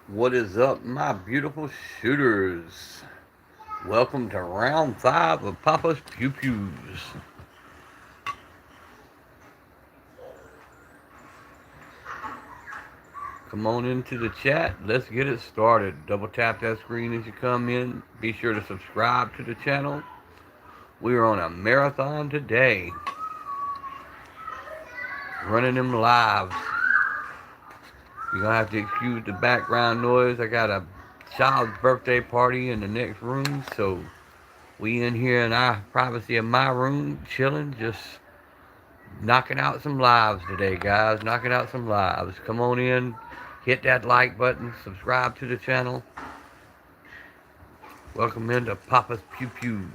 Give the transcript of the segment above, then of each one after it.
What is up, my beautiful shooters? Welcome to round 5 of Papa's Pew Pews. Come on into the chat. Let's get it started. Double tap that screen as you come in. Be sure to subscribe to the channel. We are on a marathon today. Running them lives. You're going to have to excuse the background noise. I got a child's birthday party in the next room, so we in here in our privacy of my room, chilling, just knocking out some lives today, guys. Knocking out some lives. Come on in, hit that like button, subscribe to the channel. Welcome into Papa's Pew Pews.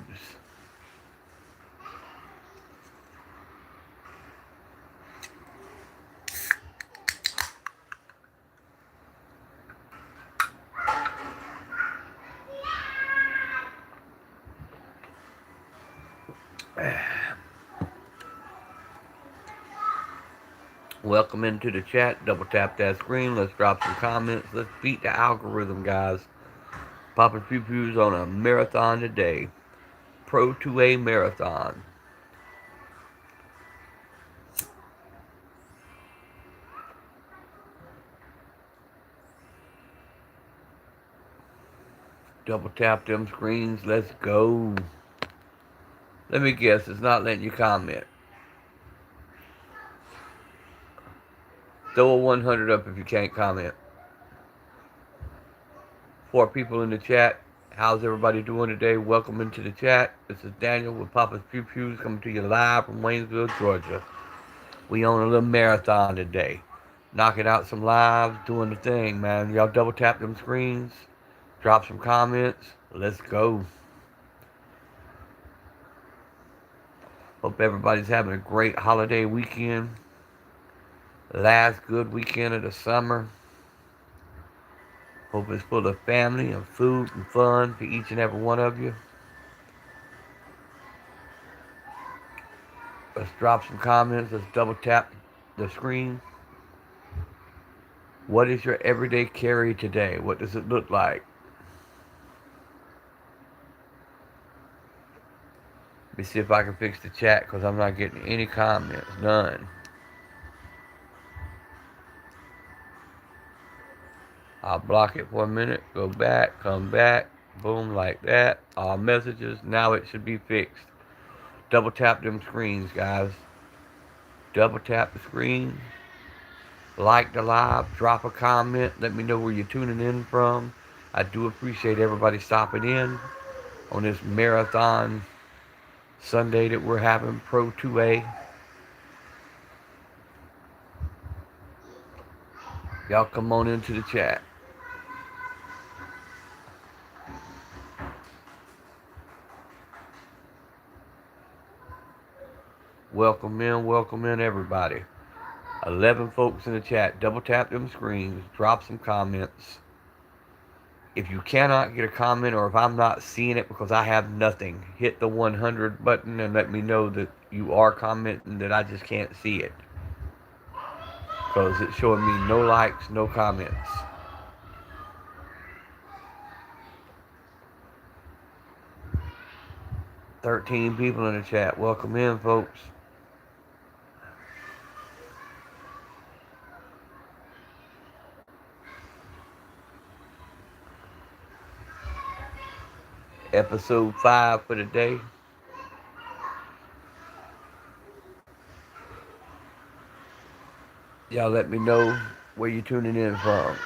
Welcome into the chat. Double tap that screen. Let's drop some comments. Let's beat the algorithm, guys. Papa's Pew Pews on a marathon today. Pro 2A marathon. Double tap them screens. Let's go. Let me guess, it's not letting you comment. Throw a 100 up if you can't comment. 4 people in the chat. How's everybody doing today? Welcome into the chat. This is Daniel with Papa's Pew Pews coming to you live from Waynesville, Georgia. We on a little marathon today. Knocking out some lives, doing the thing, man. Y'all double tap them screens. Drop some comments. Let's go. Hope everybody's having a great holiday weekend. Last good weekend of the summer. Hope it's full of family and food and fun for each and every one of you. Let's drop some comments. Let's double tap the screen. What is your everyday carry today? What does it look like? Let me see if I can fix the chat because I'm not getting any comments. None. I'll block it for a minute. Go back. Come back. Boom, like that. All messages. Now it should be fixed. Double tap them screens, guys. Double tap the screen. Like the live. Drop a comment. Let me know where you're tuning in from. I do appreciate everybody stopping in on this marathon Sunday that we're having, Pro 2A. Y'all come on into the chat. Welcome in everybody. 11 folks in the chat. Double tap them screens. Drop some comments. If you cannot get a comment or if I'm not seeing it because I have nothing, hit the 100 button and let me know that you are commenting, that I just can't see it. Because it's showing me no likes, no comments. 13 people in the chat. Welcome in, folks. Episode 5 for the day. Y'all let me know where you're tuning in from.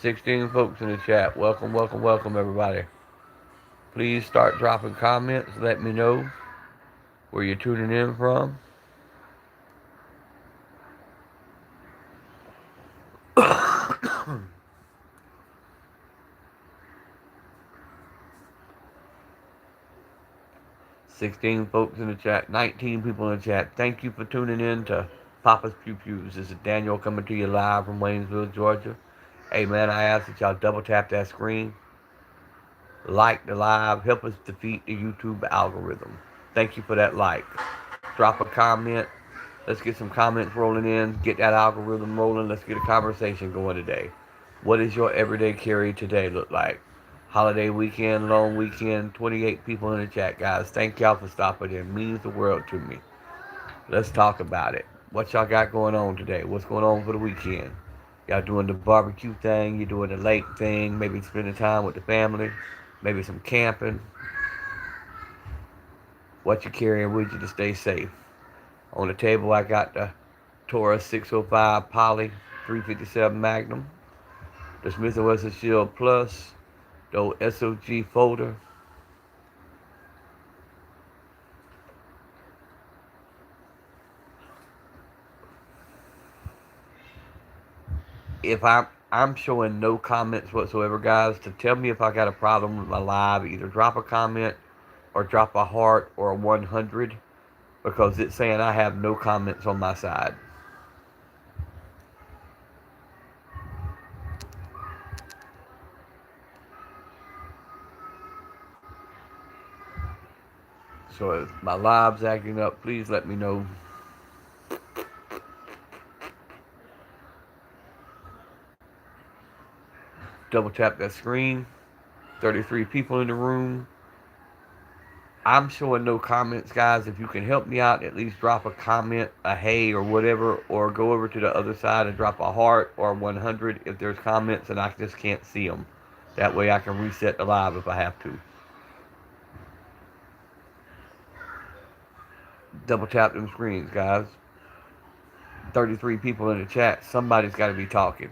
16 folks in the chat. Welcome, everybody. Please start dropping comments. Let me know where you're tuning in from. $16 folks in the chat, 19 people in the chat. Thank you for tuning in to Papa's Pew Pews. This is Daniel coming to you live from Waynesville, Georgia. Hey man, I ask that y'all double tap that screen, like the live, help us defeat the YouTube algorithm. Thank you for that like. Drop a comment, Let's get some comments rolling in. Get that algorithm rolling. Let's get a conversation going today. What does your everyday carry today look like? Holiday weekend, long weekend, 28 people in the chat, guys. Thank y'all for stopping in. It means the world to me. Let's talk about it. What y'all got going on today? What's going on for the weekend? Y'all doing the barbecue thing? You doing the lake thing? Maybe spending time with the family? Maybe some camping? What you carrying with you to stay safe? On the table, I got the Taurus 605 Poly 357 Magnum, the Smith & Wesson Shield Plus, the old SOG folder. If I'm showing no comments whatsoever, guys, to tell me if I got a problem with my live, either drop a comment or drop a heart or a 100, because it's saying I have no comments on my side. So if my live's acting up, please let me know. Double tap that screen. 33 people in the room. I'm showing no comments, guys. If you can help me out, at least drop a comment, a hey or whatever, or go over to the other side and drop a heart or 100 if there's comments and I just can't see them. That way I can reset the live if I have to. Double tap them screens, guys. 33 people in the chat. Somebody's got to be talking.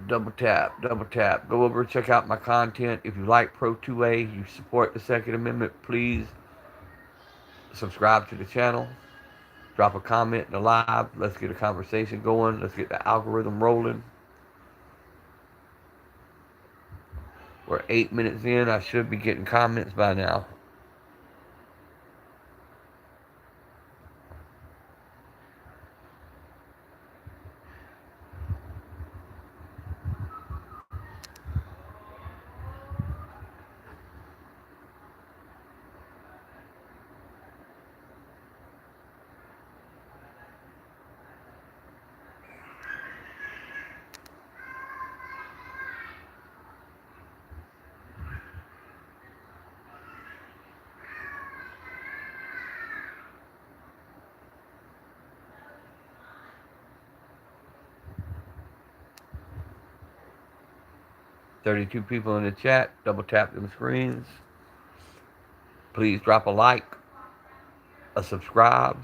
Double tap, double tap. Go over and check out my content. If you like Pro 2A, you support the Second Amendment, please subscribe to the channel. Drop a comment in the live. Let's get a conversation going. Let's get the algorithm rolling. We're 8 minutes in. I should be getting comments by now. "32 people in the chat. Double tap them screens. Please drop a like, a subscribe,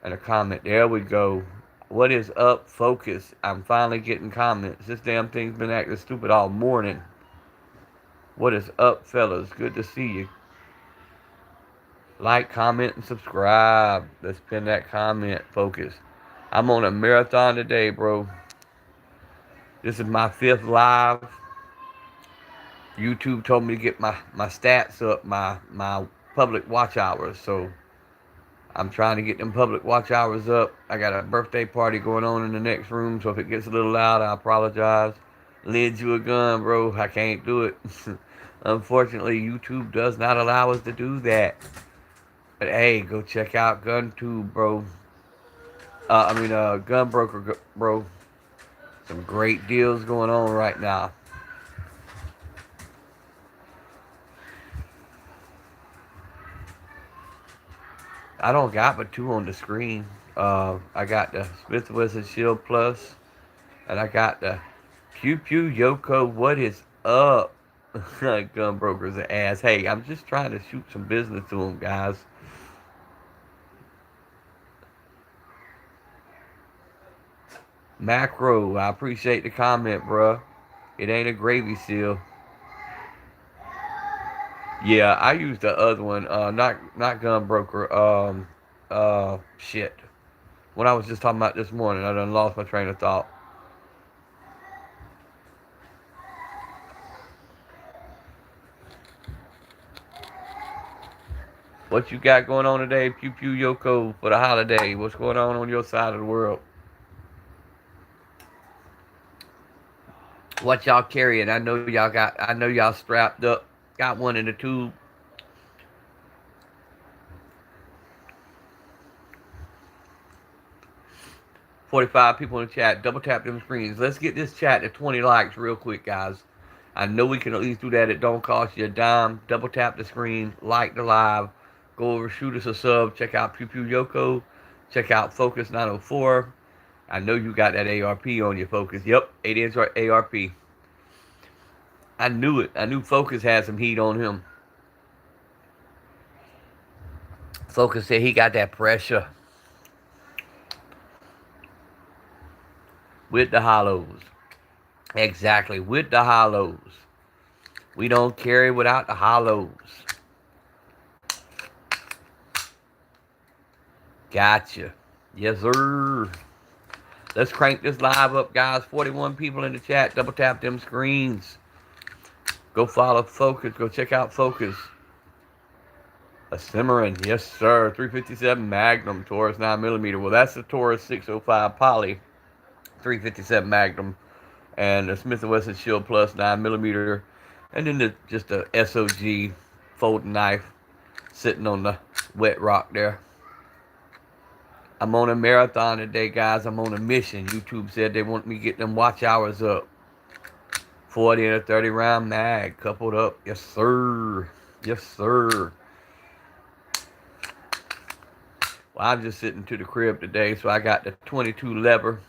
and a comment. There we go. What is up, focus? I'm finally getting comments. This damn thing's been acting stupid all morning. What is up, fellas? Good to see you. Like, comment, and subscribe. Let's pin that comment, focus. I'm on a marathon today, bro. This is my 5th live. YouTube told me to get my stats up, my public watch hours. So I'm trying to get them public watch hours up. I got a birthday party going on in the next room, so if it gets a little loud, I apologize. Lid you a gun, bro. I can't do it. Unfortunately, YouTube does not allow us to do that. But hey, go check out GunTube, bro. Gunbroker, bro. Some great deals going on right now. I don't got but 2 on the screen. I got the Smith & Wesson Shield Plus, and I got the Pew Pew Yoko. What is up? Gunbroker's an ass. Hey, I'm just trying to shoot some business to them, guys. Macro, I appreciate the comment, bruh. It ain't a gravy seal. Yeah, I used the other one. Not Gunbroker. Shit. What I was just talking about this morning, I done lost my train of thought. What you got going on today, Pew Pew Yoko, for the holiday? What's going on your side of the world? What y'all carrying? I know y'all strapped up. Got one in the tube. 45 people in the chat. Double tap them screens. Let's get this chat to 20 likes real quick, guys. I know we can at least do that. It don't cost you a dime. Double tap the screen. Like the live. Go over, shoot us a sub. Check out Pew Pew Yoko. Check out Focus 904. I know you got that ARP on your Focus. Yep, 8-inch ARP. I knew it. I knew Focus had some heat on him. Focus said he got that pressure with the hollows. Exactly, with the hollows. We don't carry without the hollows. Gotcha. Yes, sir. Let's crank this live up, guys. 41 people in the chat. Double tap them screens. Go follow Focus. Go check out Focus. A Cimarron. Yes, sir. 357 Magnum. Taurus 9mm. Well, that's the Taurus 605 Poly. 357 Magnum. And the Smith & Wesson Shield Plus 9mm. And then just a SOG folding knife sitting on the wet rock there. I'm on a marathon today, guys. I'm on a mission. YouTube said they want me to get them watch hours up. 40 and a 30 round mag coupled up. Yes, sir. Yes, sir. Well, I'm just sitting to the crib today, so I got the 22 lever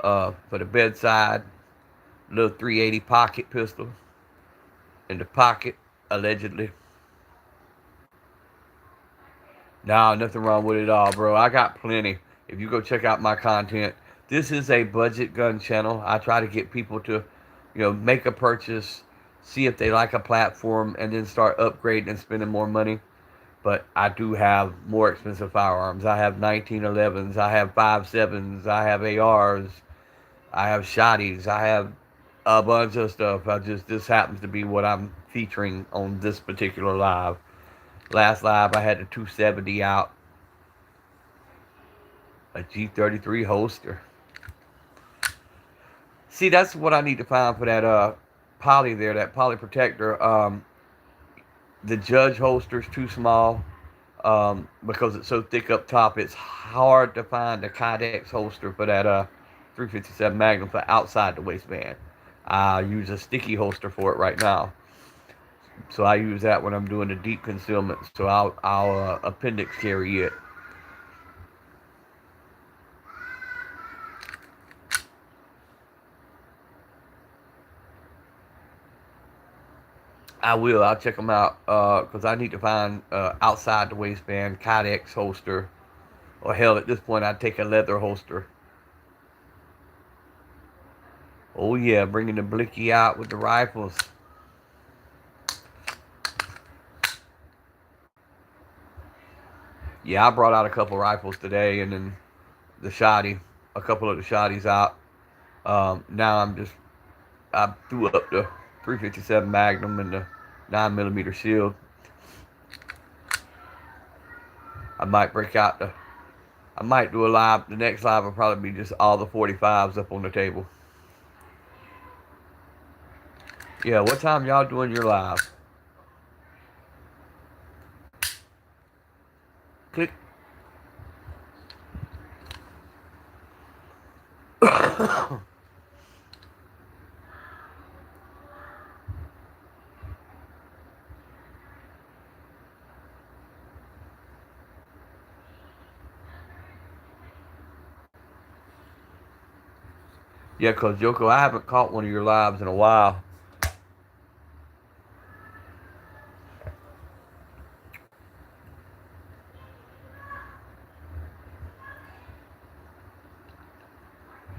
for the bedside. Little 380 pocket pistol in the pocket, allegedly. No, nothing wrong with it all, bro. I got plenty. If you go check out my content, this is a budget gun channel. I try to get people to, make a purchase, see if they like a platform, and then start upgrading and spending more money. But I do have more expensive firearms. I have 1911s. I have 5.7s. I have ARs. I have shotties. I have a bunch of stuff. This happens to be what I'm featuring on this particular live. Last live, I had the 270 out. A G33 holster. See, that's what I need to find for that poly there, that poly protector. The Judge holster's too small because it's so thick up top. It's hard to find the Kydex holster for that 357 Magnum for outside the waistband. I use a sticky holster for it right now. So I use that when I'm doing the deep concealment. So I'll appendix carry it. I will. I'll check them out because I need to find outside the waistband Kydex holster. Or hell, at this point, I'd take a leather holster. Oh yeah, bringing the blicky out with the rifles. Yeah, I brought out a couple rifles today, and then a couple of the shotties out. Now I threw up the 357 Magnum and the 9mm shield. I might do a live. The next live will probably be just all the 45s up on the table. Yeah, what time y'all doing your live? Click. Yeah, because Yoko, I haven't caught one of your lives in a while.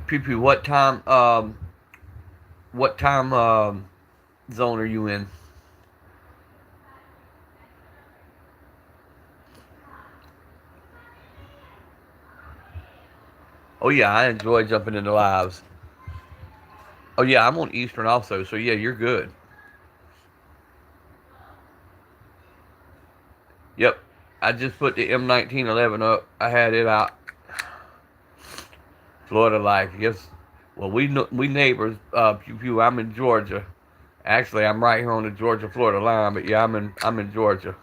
Pew, what time zone are you in? Oh yeah, I enjoy jumping into lives. Oh yeah, I'm on Eastern also, so yeah, you're good. Yep, I just put the M1911 up. I had it out. Florida life, yes. Well, we neighbors. Pew pew. I'm in Georgia. Actually, I'm right here on the Georgia-Florida line. But yeah, I'm in Georgia.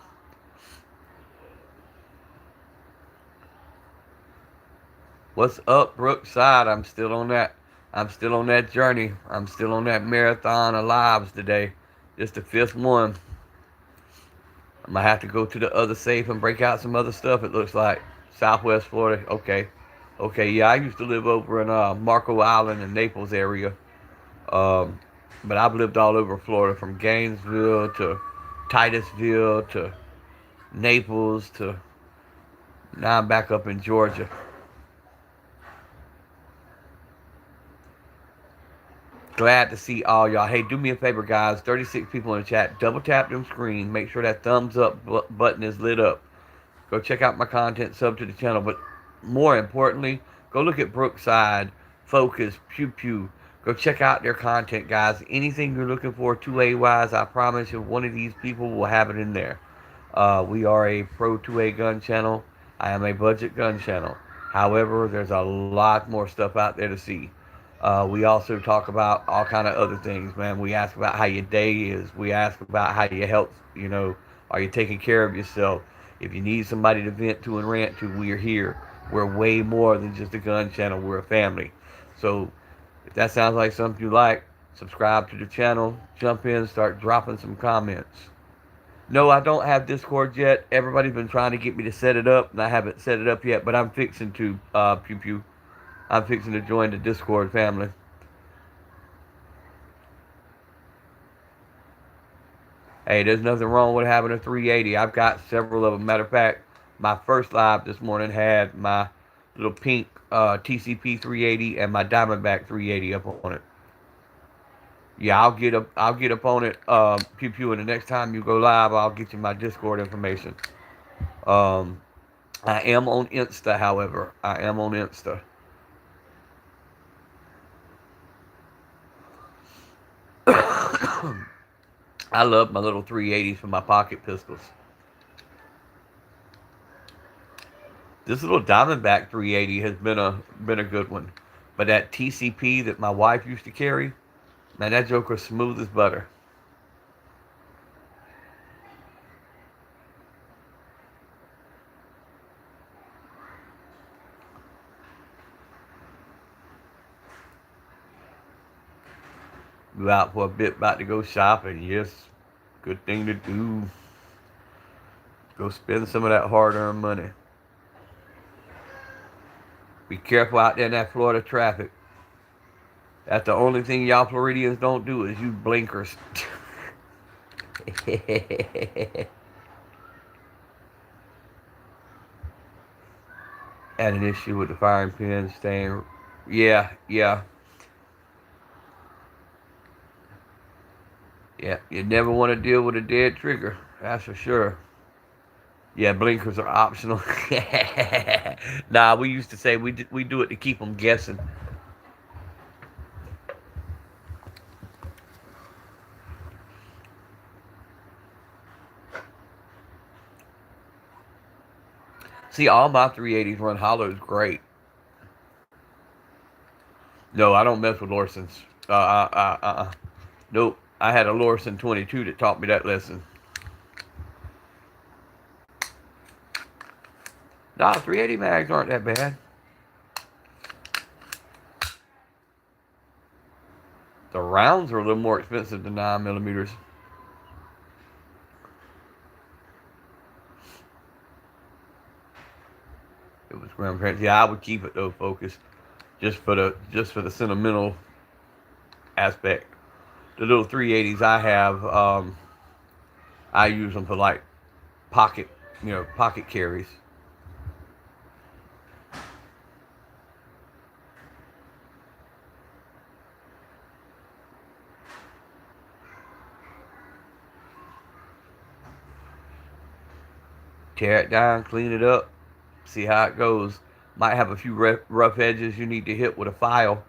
What's up, Brookside? I'm still on that. I'm still on that journey. I'm still on that marathon of lives today. Just the fifth one. I'm gonna have to go to the other safe and break out some other stuff. It looks like Southwest Florida. Okay, okay. Yeah, I used to live over in Marco Island and Naples area. Um, but I've lived all over Florida, from Gainesville to Titusville to Naples to now I'm back up in Georgia. Glad to see all y'all. Hey, do me a favor, guys. 36 people in the chat. Double tap them screen. Make sure that thumbs up button is lit up. Go check out my content, sub to the channel. But more importantly, go look at Brookside, Focus, Pew Pew. Go check out their content, guys. Anything you're looking for 2A wise, I promise you, one of these people will have it in there. We are a pro 2A gun channel. I am a budget gun channel. However, there's a lot more stuff out there to see. We also talk about all kind of other things, man. We ask about how your day is. We ask about how your health, are you taking care of yourself? If you need somebody to vent to and rant to, we're here. We're way more than just a gun channel. We're a family. So if that sounds like something you like, subscribe to the channel, jump in, start dropping some comments. No, I don't have Discord yet. Everybody's been trying to get me to set it up, and I haven't set it up yet, but I'm fixing to, Pew Pew. I'm fixing to join the Discord family. Hey, there's nothing wrong with having a 380. I've got several of them. Matter of fact, my first live this morning had my little pink TCP 380 and my Diamondback 380 up on it. Yeah, I'll get up. I'll get up on it, Pew Pew. And the next time you go live, I'll get you my Discord information. Um, I am on Insta, however. I am on Insta. I love my little 380s for my pocket pistols. This little Diamondback 380 has been a good one, but that TCP that my wife used to carry, man, that joker's smooth as butter. Go out for a bit, about to go shopping. Yes, good thing to do. Go spend some of that hard-earned money. Be careful out there in that Florida traffic. That's the only thing y'all Floridians don't do is use blinkers. Had an issue with the firing pin staying. Yeah, yeah, yeah. You never want to deal with a dead trigger. That's for sure. Yeah, blinkers are optional. Nah, we used to say we do it to keep them guessing. See, all my 380s run hollows great. No, I don't mess with Lorsons. Nope. I had a Lorson 22 that taught me that lesson. Nah, 380 mags aren't that bad. The rounds are a little more expensive than 9 millimeters. It was grandparents. Yeah, I would keep it though, focus, just for the sentimental aspect. The little 380s I have, I use them for like pocket, pocket carries. Tear it down, clean it up, see how it goes. Might have a few rough edges you need to hit with a file.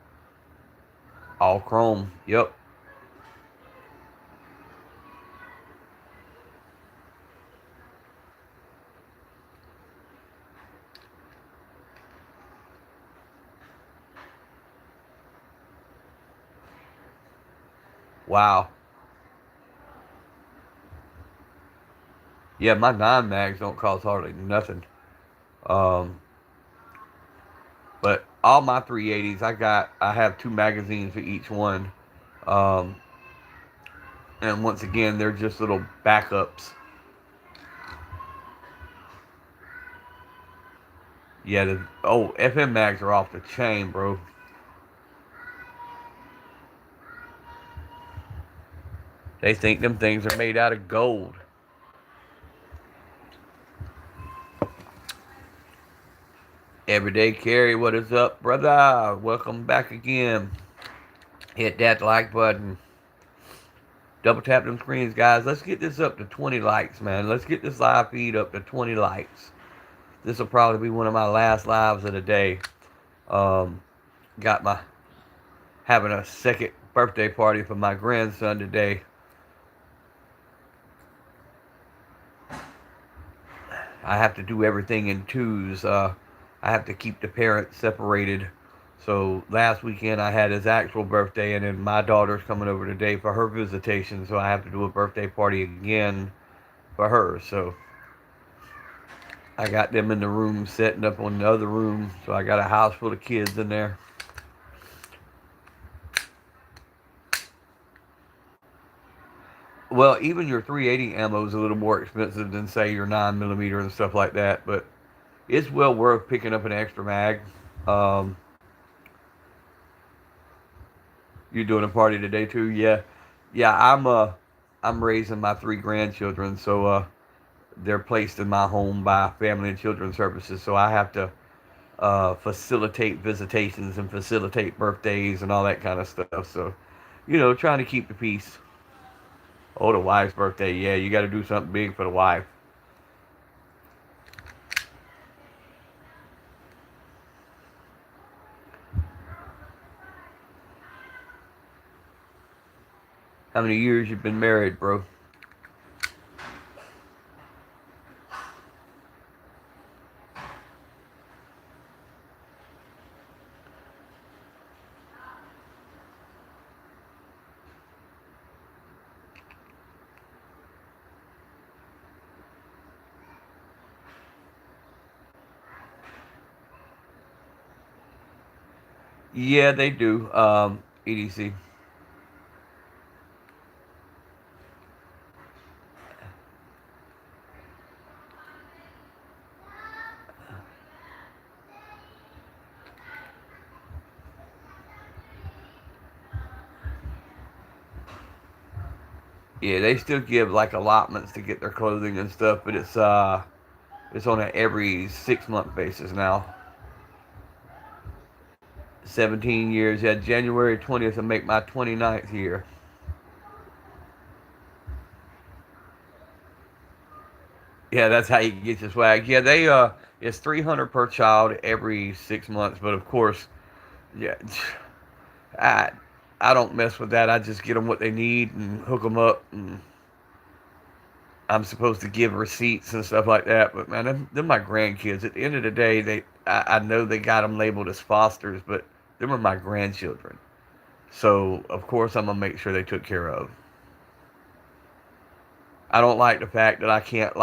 All chrome. Yep. Wow. Yeah, my 9 mags don't cost hardly nothing. Um, but all my 380s, I have 2 magazines for each one. Um, and once again, they're just little backups. Yeah, FM mags are off the chain, bro. They think them things are made out of gold. Everyday carry, what is up, brother? Welcome back again. Hit that like button. Double tap them screens, guys. Let's get this up to 20 likes, man. Let's get this live feed up to 20 likes. This will probably be one of my last lives of the day. Got my having a second birthday party for my grandson today. I have to do everything in twos. I have to keep the parents separated. So last weekend I had his actual birthday, and then my daughter's coming over today for her visitation. So I have to do a birthday party again for her. So I got them in the room setting up on the other room. So I got a house full of kids in there. Well, even your 380 ammo is a little more expensive than say your 9mm and stuff like that, but it's well worth picking up an extra mag. Um, you doing a party today too? Yeah, yeah. I'm raising my 3 grandchildren, so they're placed in my home by Family and Children's Services. So I have to facilitate visitations and facilitate birthdays and all that kind of stuff. So, trying to keep the peace. Oh, the wife's birthday. Yeah, you got to do something big for the wife. How many years you've been married, bro? Yeah, they do. EDC. Yeah, they still give like allotments to get their clothing and stuff, but it's on an every 6 month basis now. 17 years. Yeah, January 20th will make my 29th year. Yeah, that's how you get your swag. Yeah, it's 300 per child every 6 months, but of course, yeah, I I don't mess with that. I just get them what they need and hook them up, and I'm supposed to give receipts and stuff like that. But man, them my grandkids. At the end of the day, I know they got them labeled as fosters, but them are my grandchildren. So of course I'm gonna make sure they took care of. I don't like the fact that I can't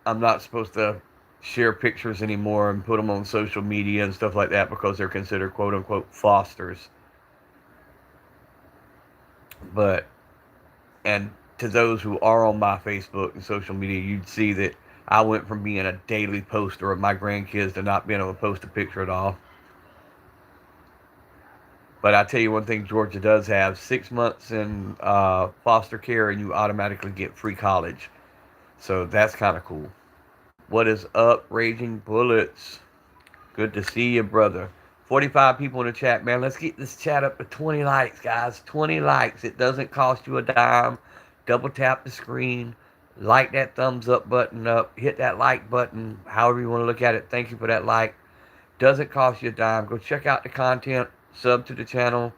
I'm not supposed to share pictures anymore and put them on social media and stuff like that because they're considered quote unquote fosters. But and to those who are on my Facebook and social media, you'd see that I went from being a daily poster of my grandkids to not being able to post a picture at all. But I tell you one thing, Georgia does have 6 months in foster care, and you automatically get free college. So that's kind of cool. What is up, Raging Bullets? Good to see you, brother. 45 people in the chat, man. Let's get this chat up to 20 likes, guys. 20 likes. It doesn't cost you a dime. Double tap the screen. Like that thumbs up button up. Hit that like button, however you want to look at it. Thank you for that like. Doesn't cost you a dime. Go check out the content. Sub to the channel.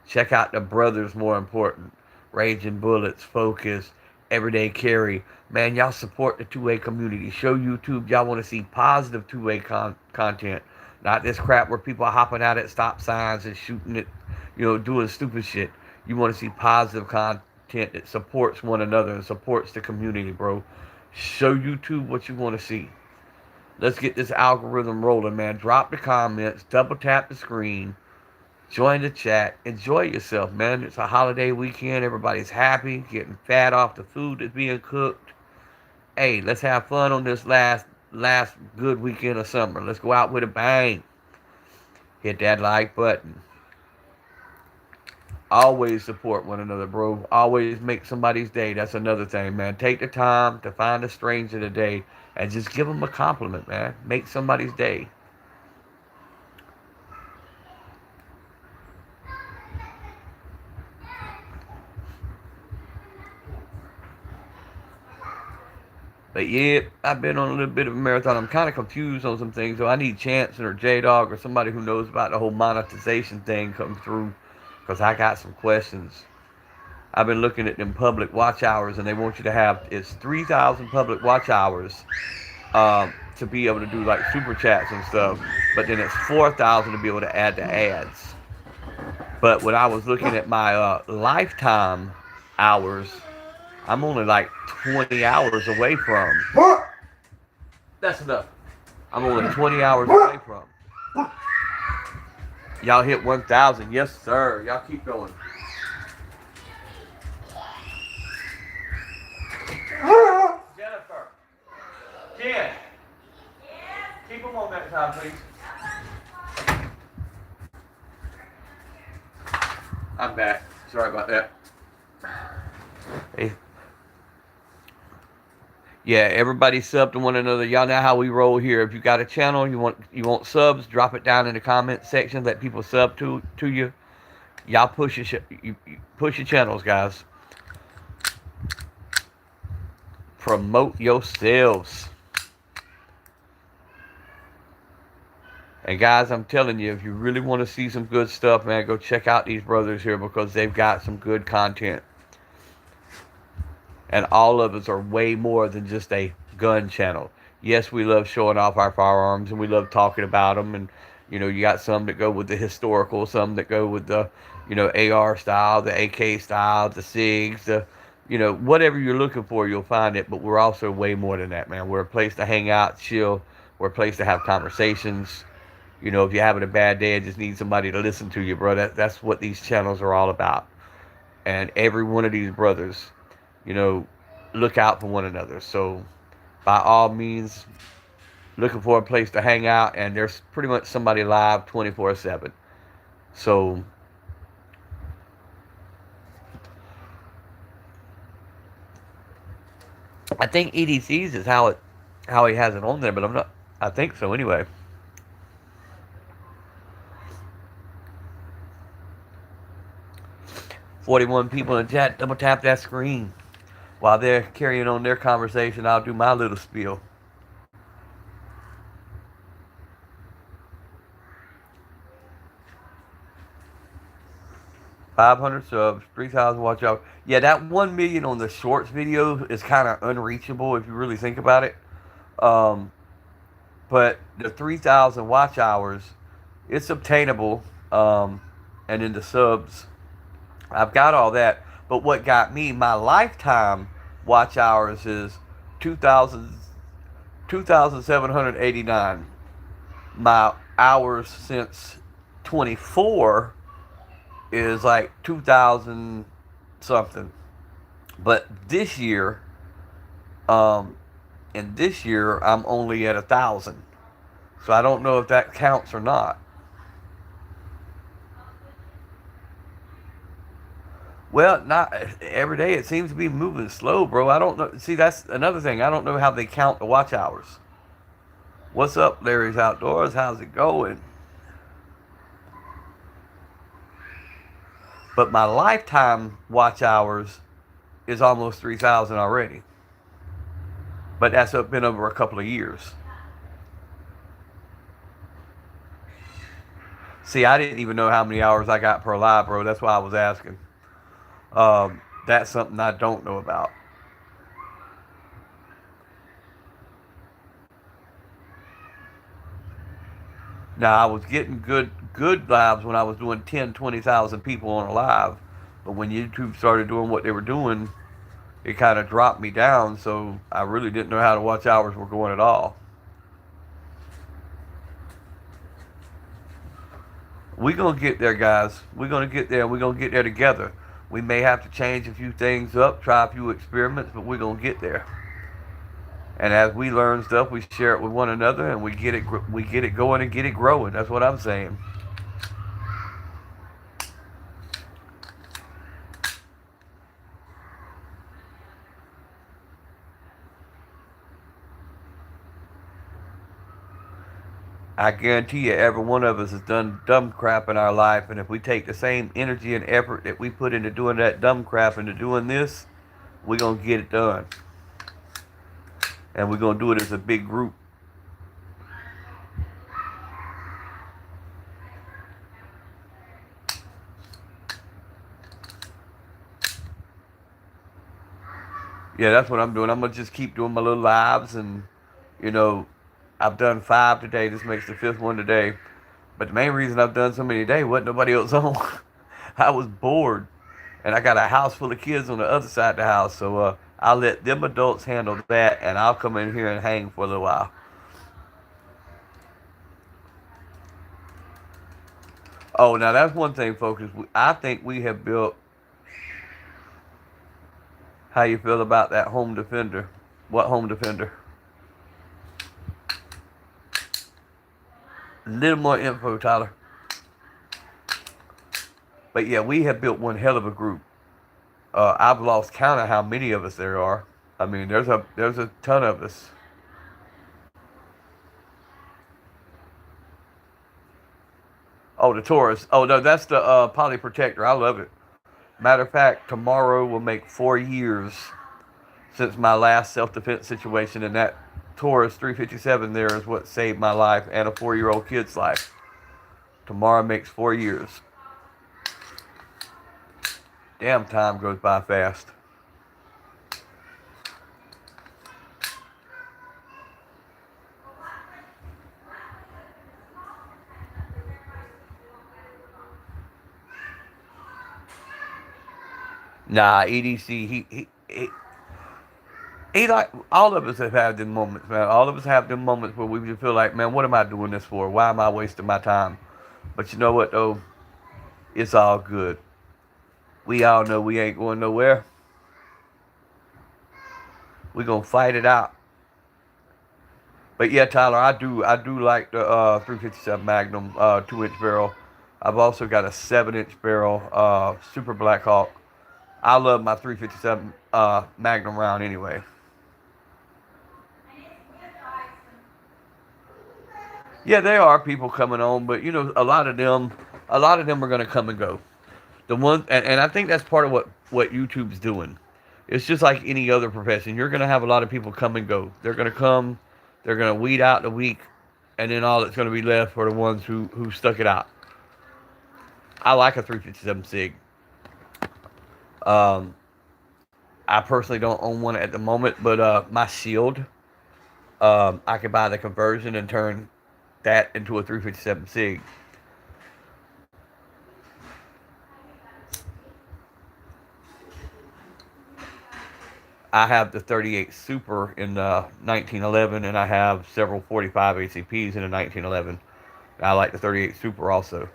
Check out the brothers, more important. Raging Bullets, Focus, Everyday Carry. Man, y'all support the two-way community. Show YouTube y'all want to see positive two-way content. Not this crap where people are hopping out at stop signs and shooting it, doing stupid shit. You want to see positive content that supports one another and supports the community, bro. Show YouTube what you want to see. Let's get this algorithm rolling, man. Drop the comments, double tap the screen, join the chat, enjoy yourself, man. It's a holiday weekend. Everybody's happy, getting fat off the food that's being cooked. Hey, let's have fun on this last good weekend of summer. Let's go out with a bang. Hit that like button. Always support one another, bro. Always make somebody's day. That's another thing, man. Take the time to find a stranger today and just give them a compliment, man. Make somebody's day. But yeah, I've been on a little bit of a marathon. I'm kind of confused on some things, so I need Chance or J Dog or somebody who knows about the whole monetization thing come through, because I got some questions. I've been looking at them public watch hours, and they want you to have it's 3,000 public watch hours to be able to do like super chats and stuff. But then it's 4,000 to be able to add the ads. But when I was looking at my lifetime hours, I'm only like 20 hours away from. That's enough. I'm only 20 hours away from. Y'all hit 1,000. Yes, sir. Y'all keep going. Jennifer. Jen. Keep them on that time, please. I'm back. Sorry about that. Hey. Yeah, everybody sub to one another. Y'all know how we roll here. If you got a channel, you want subs, drop it down in the comment section. Let people sub to you. Y'all push you push your channels, guys. Promote yourselves. And guys, I'm telling you, if you really want to see some good stuff, man, go check out these brothers here, because they've got some good content. And all of us are way more than just a gun channel. Yes, we love showing off our firearms, and we love talking about them. And, you got some that go with the historical, some that go with the, AR style, the AK style, the SIGs, whatever you're looking for, you'll find it. But we're also way more than that, man. We're a place to hang out, chill. We're a place to have conversations. If you're having a bad day and just need somebody to listen to you, bro, that's what these channels are all about. And every one of these brothers, look out for one another. So by all means, looking for a place to hang out, and there's pretty much somebody live 24/7. So I think EDCs is how he has it on there, but I'm not. I think so anyway. $41 people in chat. Double tap that screen. While they're carrying on their conversation, I'll do my little spiel. 500 subs, 3,000 watch out. Yeah, that 1 million on the shorts video is kind of unreachable if you really think about it. Um, but the 3,000 watch hours, it's obtainable. And then the subs, I've got all that. But what got me, my lifetime watch hours is 2,789. My hours since 24 is like 2,000 something. But this year, and this year I'm only at 1,000. So I don't know if that counts or not. Well, not every day. It seems to be moving slow, bro. I don't know. See, that's another thing. I don't know how they count the watch hours. What's up, Larry's Outdoors? How's it going? But my lifetime watch hours is almost 3,000 already. But that's been over a couple of years. See, I didn't even know how many hours I got per live, bro. That's why I was asking. That's something I don't know about. Now, I was getting good lives when I was doing 10, 20,000 people on a live. But when YouTube started doing what they were doing, it kind of dropped me down, so I really didn't know how to watch hours were going at all. We're going to get there, guys. We're going to get there. We're going to get there together. We may have to change a few things up, try a few experiments, but we're going to get there. And as we learn stuff, we share it with one another, and we get it going and get it growing. That's what I'm saying. I guarantee you, every one of us has done dumb crap in our life, and if we take the same energy and effort that we put into doing that dumb crap into doing this, we're gonna get it done, and we're gonna do it as a big group. Yeah, that's what I'm doing. I'm gonna just keep doing my little lives, and you know, I've done 5 today. This makes the 5th one today. But the main reason I've done so many today wasn't nobody else on. I was bored, and I got a house full of kids on the other side of the house, so I'll let them adults handle that, and I'll come in here and hang for a little while. Oh, now that's one thing, folks. I think we have built. How you feel about that home defender? What home defender? A little more info, Tyler. But yeah, we have built one hell of a group. I've lost count of how many of us there are. I mean, there's a ton of us. Oh, the Taurus. Oh no, that's the poly protector. I love it. Matter of fact, tomorrow will make 4 years since my last self-defense situation, and that Taurus 357 there is what saved my life and a 4-year-old kid's life. Tomorrow makes 4 years. Damn, time goes by fast. Nah, EDC, he like, all of us have had them moments, man. All of us have them moments where we just feel like, man, what am I doing this for? Why am I wasting my time? But you know what, though? It's all good. We all know we ain't going nowhere. We gonna fight it out. But yeah, Tyler, I do like the 357 Magnum 2-inch barrel. I've also got a 7-inch barrel Super Black Hawk. I love my 357 Magnum round anyway. Yeah, there are people coming on, but you know, a lot of them are gonna come and go. The one, and I think that's part of what YouTube's doing. It's just like any other profession. You're gonna have a lot of people come and go. They're gonna come, they're gonna weed out the weak, and then all that's gonna be left are the ones who stuck it out. I like a 357 Sig. Um, I personally don't own one at the moment, but my Shield, I could buy the conversion and turn that into a 357 Sig. I have the 38 Super in the 1911, and I have several 45 ACPs in the 1911. I like the 38 Super also.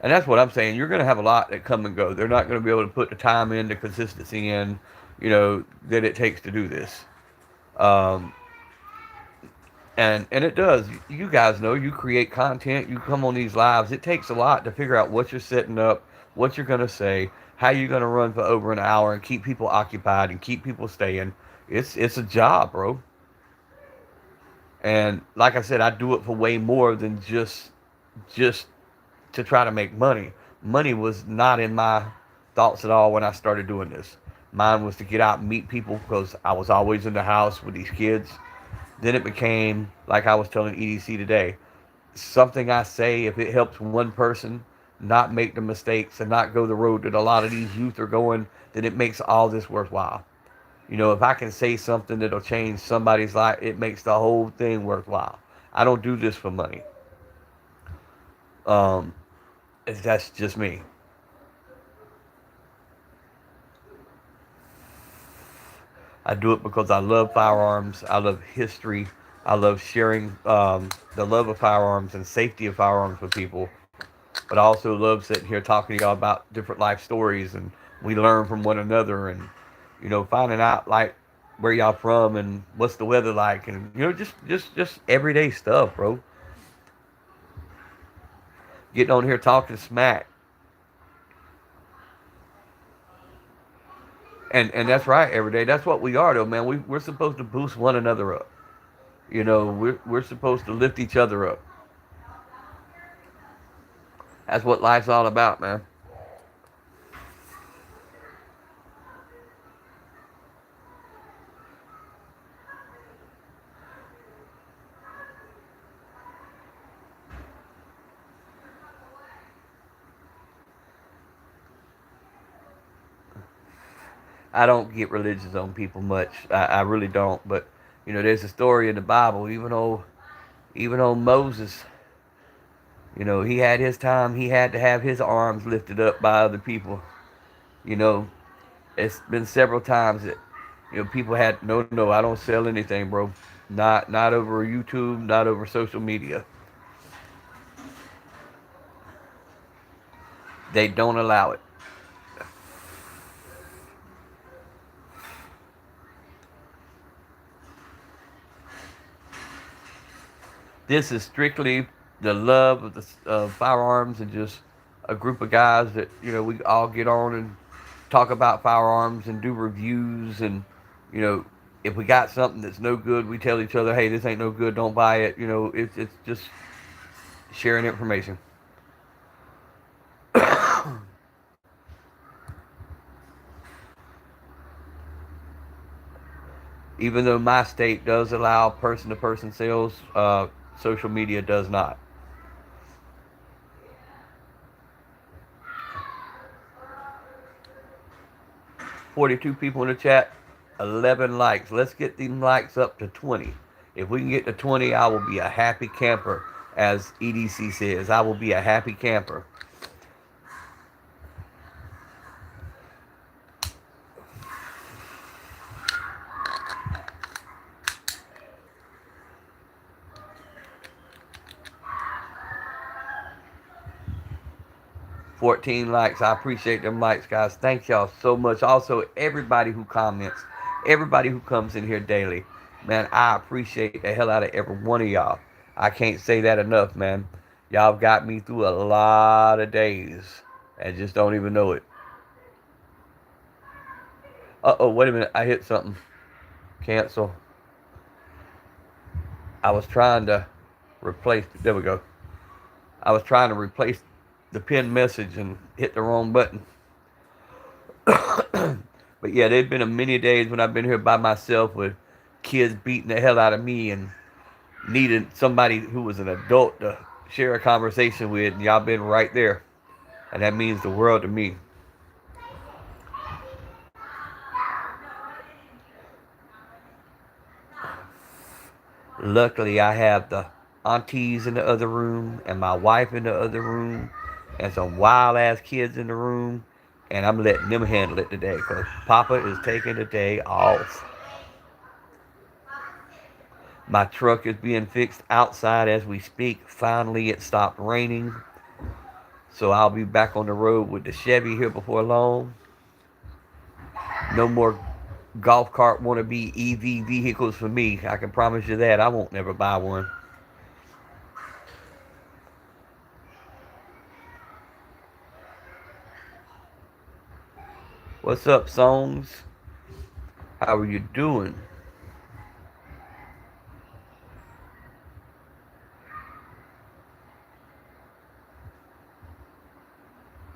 And that's what I'm saying. You're going to have a lot that come and go. They're not going to be able to put the time in, the consistency in, that it takes to do this. Um, and it does. You guys know, you create content, you come on these lives. It takes a lot to figure out what you're setting up, what you're going to say, how you're going to run for over an hour and keep people occupied and keep people staying. It's a job, bro. And like I said, I do it for way more than just to try to make money. Money was not in my thoughts at all when I started doing this. Mine was to get out and meet people because I was always in the house with these kids. Then it became, like I was telling EDC today, something I say, if it helps one person not make the mistakes and not go the road that a lot of these youth are going, then it makes all this worthwhile. If I can say something that'll change somebody's life, it makes the whole thing worthwhile. I don't do this for money. Um, that's just me. I do it because I love firearms. I love history. I love sharing the love of firearms and safety of firearms with people. But I also love sitting here talking to y'all about different life stories, and we learn from one another, and finding out like where y'all from and what's the weather like, and just everyday stuff, bro. Getting on here talking smack, and that's right, every day. That's what we are, though, man. We're supposed to boost one another up. We're supposed to lift each other up. That's what life's all about, man. I don't get religious on people much. I really don't. But there's a story in the Bible. Even though Moses, he had his time. He had to have his arms lifted up by other people. You know, it's been several times that people had no. I don't sell anything, bro. Not over YouTube. Not over social media. They don't allow it. This is strictly the love of the firearms, and just a group of guys that we all get on and talk about firearms and do reviews, and you know if we got something that's no good, we tell each other, hey, this ain't no good, don't buy it. It's just sharing information. Even though my state does allow person to person sales, social media does not. 42 people in the chat, 11 likes. Let's get these likes up to 20. If we can get to 20, I will be a happy camper. As EDC says, I will be a happy camper. $14 likes. I appreciate them likes, guys. Thank y'all so much. Also, everybody who comments, everybody who comes in here daily, man, I appreciate the hell out of every one of y'all. I can't say that enough, man. Y'all have got me through a lot of days and just don't even know it. Uh-oh, wait a minute. I hit something. Cancel. I was trying to replace. There we go. I was trying to replace the pinned message and hit the wrong button. But yeah, there's been a many days when I've been here by myself with kids beating the hell out of me and needed somebody who was an adult to share a conversation with, and y'all been right there. And that means the world to me. Luckily, I have the aunties in the other room and my wife in the other room and some wild ass kids in the room, and I'm letting them handle it today because Papa is taking the day off. My truck is being fixed outside as we speak. Finally, it stopped raining, so I'll be back on the road with the Chevy here before long. No more golf cart wannabe EV vehicles for me. I can promise you that. I won't never buy one. What's up, Songs? How are you doing?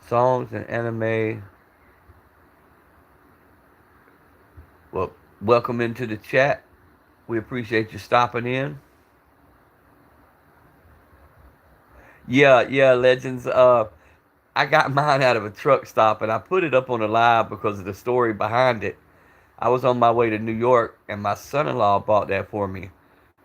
Songs and anime. Well, welcome into the chat. We appreciate you stopping in. Yeah, legends. I got mine out of a truck stop and I put it up on the live because of the story behind it. I was on my way to New York and my son-in-law bought that for me.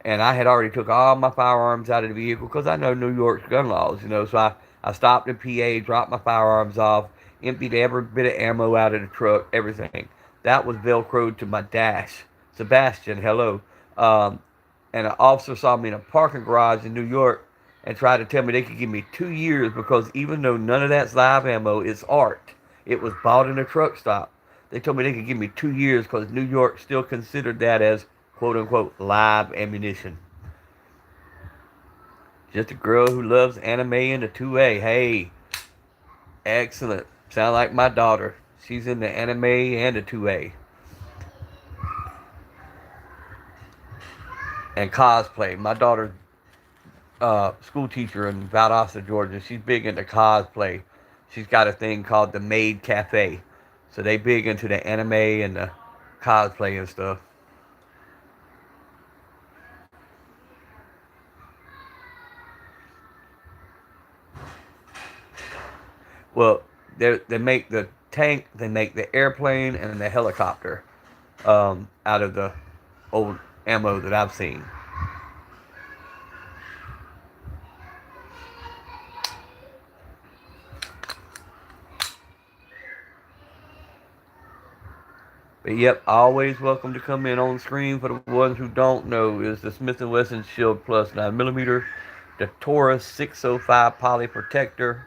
And I had already took all my firearms out of the vehicle because I know New York's gun laws, So I stopped in PA, dropped my firearms off, emptied every bit of ammo out of the truck, everything. That was Velcroed to my dash. Sebastian, hello. Um, and an officer saw me in a parking garage in New York and tried to tell me they could give me 2 years because even though none of that's live ammo, it's art. It was bought in a truck stop. They told me they could give me 2 years because New York still considered that as quote unquote live ammunition. Just a girl who loves anime in the 2A. Hey, excellent. Sound like my daughter. She's in the anime and the 2A. And cosplay. My daughter's school teacher in Valdosta, Georgia. She's big into cosplay. She's got a thing called the Maid Cafe. So they big into the anime and the cosplay and stuff. Well, they make the tank, they make the airplane, and the helicopter out of the old ammo that I've seen. But yep, always welcome to come in on screen. For the ones who don't know, is the Smith & Wesson Shield Plus 9mm, the Taurus 605 Poly Protector.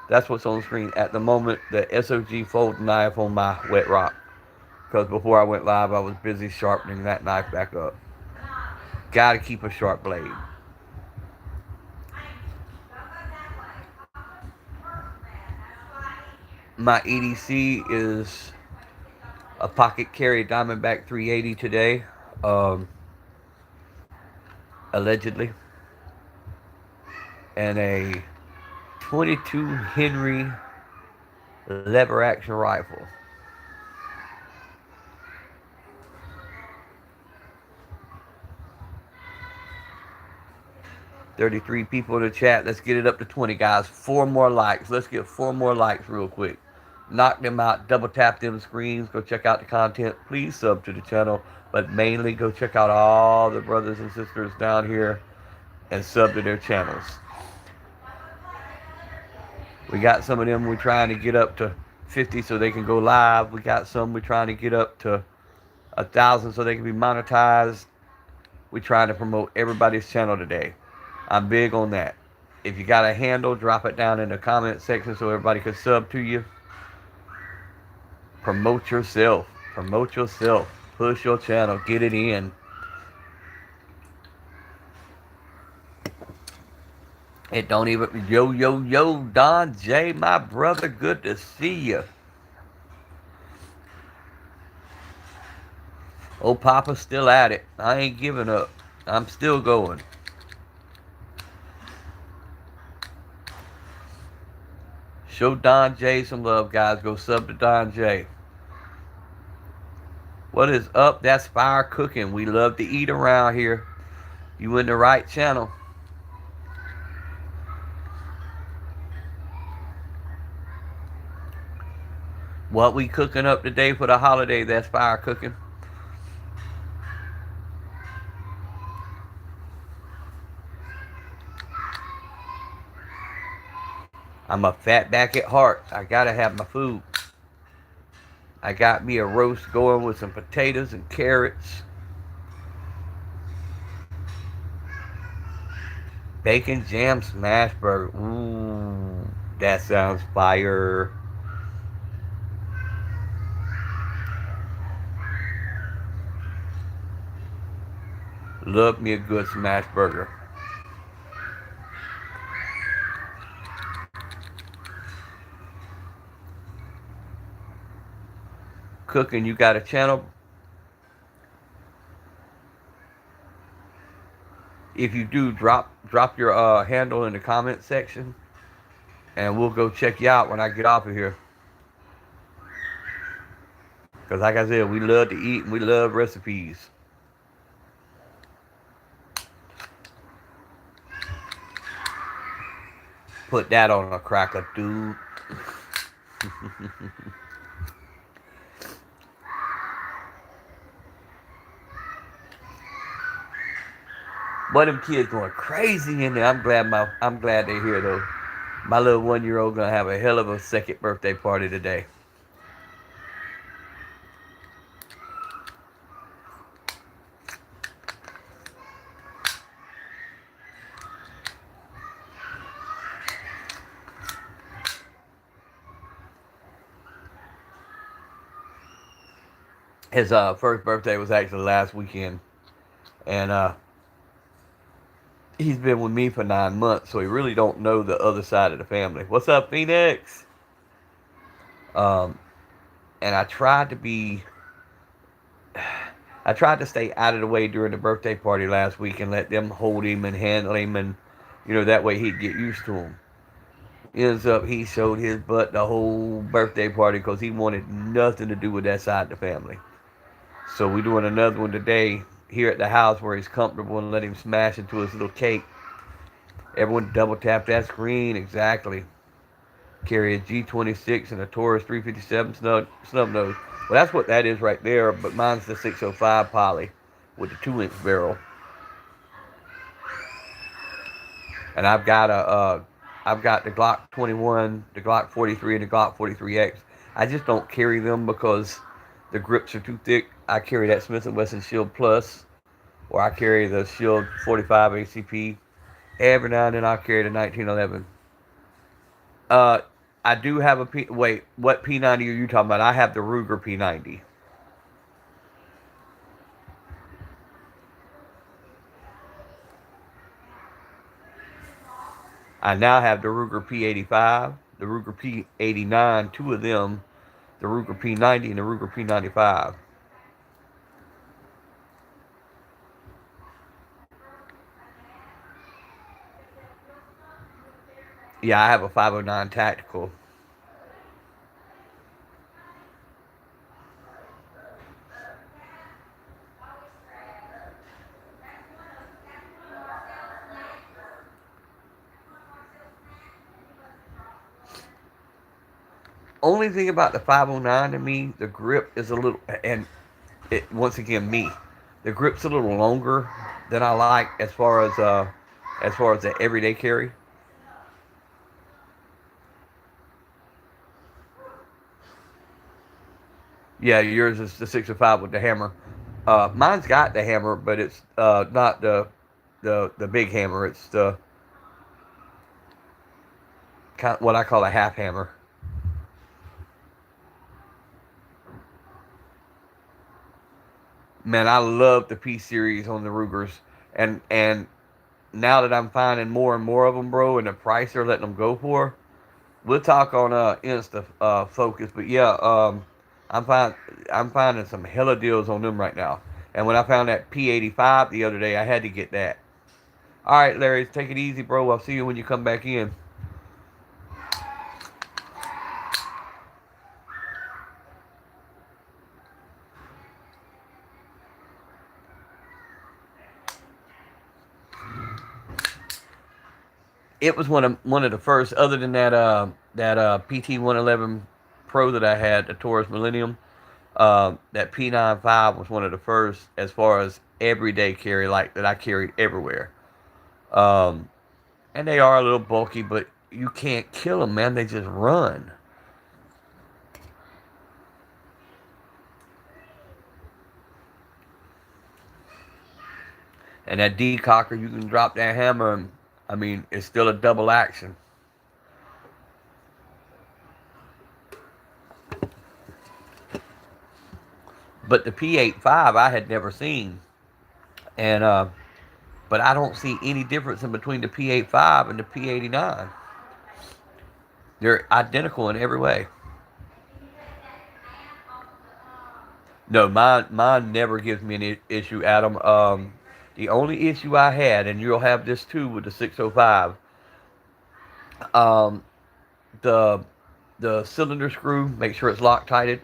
That's what's on screen at the moment. The SOG folding knife on my wet rock. Because before I went live, I was busy sharpening that knife back up. Gotta keep a sharp blade. My EDC is a pocket carry Diamondback 380 today, allegedly, and a 22 Henry lever action rifle. "33 people in the chat. Let's get it up to 20, guys. 4 more likes. Let's get 4 more likes real quick. Knock them out. Double tap them screens. Go check out the content. Please sub to the channel. But mainly go check out all the brothers and sisters down here and sub to their channels. We got some of them we're trying to get up to 50 so they can go live. We got some we're trying to get up to 1,000 so they can be monetized. We're trying to promote everybody's channel today. I'm big on that. If you got a handle, drop it down in the comment section so everybody can sub to you. Promote yourself. Promote yourself. Push your channel. Get it in. It don't even... Yo, Don J, my brother. Good to see you. Old Papa's still at it. I ain't giving up. I'm still going. Show Don J some love, guys. Go sub to Don J. What is up? That's Fire Cooking. We love to eat around here. You in the right channel. What we cooking up today for the holiday? That's Fire Cooking. I'm a fatback at heart. I gotta have my food. I got me a roast going with some potatoes and carrots. Bacon jam smash burger. Ooh, that sounds fire. Love me a good smash burger. Cooking, you got a channel? If you do, drop your handle in the comment section, and we'll go check you out when I get off of here. Because like I said, we love to eat and we love recipes. Put that on a cracker, dude. But them kids going crazy in there. I'm glad they're here though. My little 1-year-old gonna have a hell of a second birthday party today. His first birthday was actually last weekend, and he's been with me for 9 months, so he really don't know the other side of the family. What's up, Phoenix? Um, and I tried to stay out of the way during the birthday party last week and let them hold him and handle him, and that way he'd get used to him. Ends up he showed his butt the whole birthday party because he wanted nothing to do with that side of the family. So we're doing another one today here at the house where he's comfortable and let him smash into his little cake. Everyone double tap that screen exactly. Carry a G26 and a Taurus 357 snub nose. Well, that's what that is right there, but mine's the 605 poly with the 2-inch barrel. And I've got the Glock 21, the Glock 43, and the Glock 43X. I just don't carry them because the grips are too thick. I carry that Smith & Wesson Shield Plus, or I carry the Shield 45 ACP. Every now and then I'll carry the 1911. Uh, I do have a P. Wait, what P90 are you talking about? I have the Ruger P90. I now have the Ruger P85, the Ruger P89, two of them, the Ruger P90 and the Ruger P95. Yeah, I have a 509 tactical. Only thing about the 509 to me, the grip is a little, and it once again me, the grip's a little longer than I like as far as the everyday carry. Yeah, yours is the 605 with the hammer. Mine's got the hammer, but it's not the big hammer. It's the what I call a half hammer. Man, I love the P series on the Rugers, and now that I'm finding more and more of them, bro, and the price they're letting them go for, we'll talk on Insta focus. But yeah, I'm find I'm finding some hella deals on them right now. And when I found that P85 the other day, I had to get that. All right, Larry, take it easy, bro. I'll see you when you come back in. It was one of the first, other than that PT 111 Pro that I had, the Taurus Millennium. That P95 was one of the first as far as everyday carry, like that I carried everywhere. Um, and they are a little bulky, but you can't kill them, man. They just run. And that decocker, you can drop that hammer, and I mean, it's still a double action. But the P85 I had never seen, and but I don't see any difference in between the P85 and the P89. They're identical in every way. No, mine never gives me an issue, Adam. The only issue I had, and you'll have this too with the 605, um, the the cylinder screw. Make sure it's Loctited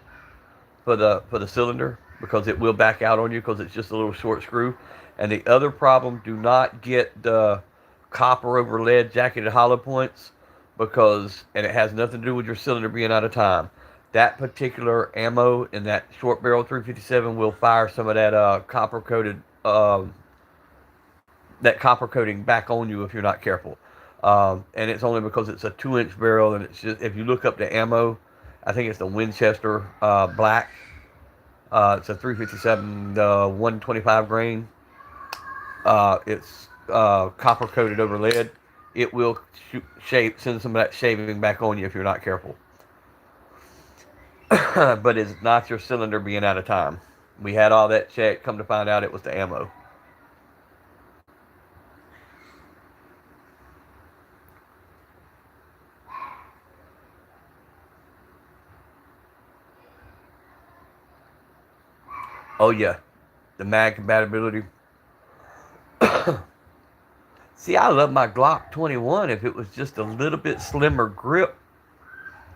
for the cylinder because it will back out on you because it's just a little short screw. And the other problem, do not get the copper over lead jacketed hollow points because, and it has nothing to do with your cylinder being out of time. That particular ammo in that short barrel 357 will fire some of that copper coated that copper coating back on you if you're not careful. And it's only because it's a 2-inch barrel, and it's just, if you look up the ammo, I think it's the Winchester Black. It's a 357 125 grain. It's copper coated over lead. It will send some of that shaving back on you if you're not careful. But it's not your cylinder being out of time. We had all that checked. Come to find out, it was the ammo. Oh yeah, the mag compatibility. See, I love my Glock 21. If it was just a little bit slimmer grip,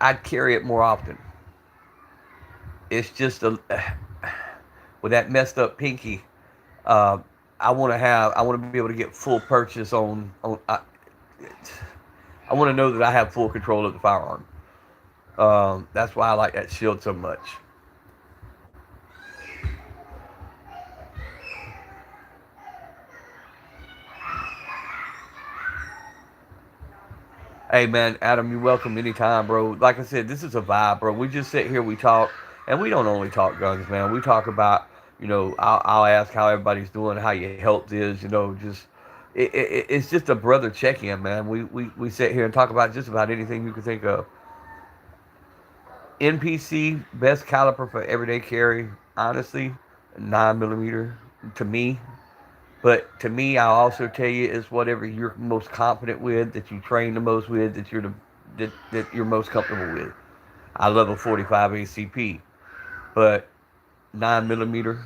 I'd carry it more often. It's just a with that messed up pinky. Uh, I want to be able to get full purchase on. I want to know that I have full control of the firearm. That's why I like that shield so much. Hey man, Adam, you're welcome anytime, bro. Like I said, this is a vibe, bro. We just sit here, we talk, and we don't only talk guns, man. We talk about, I'll ask how everybody's doing, how your health is, just it's just a brother check-in, man. We sit here and talk about just about anything you can think of. NPC best caliber for everyday carry, honestly, 9 millimeter to me. But to me, I'll also tell you is whatever you're most confident with, that you train the most with, that you're most comfortable with. I love a 45 ACP, but 9 millimeter.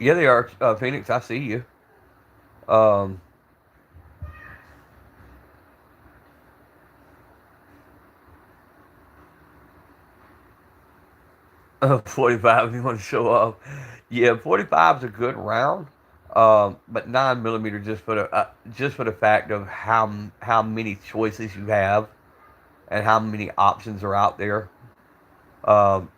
Yeah, they are. Phoenix, I see you. Um, 45 if you want to show off. Yeah, 45 is a good round. But 9 millimeter just for the fact of how many choices you have and how many options are out there.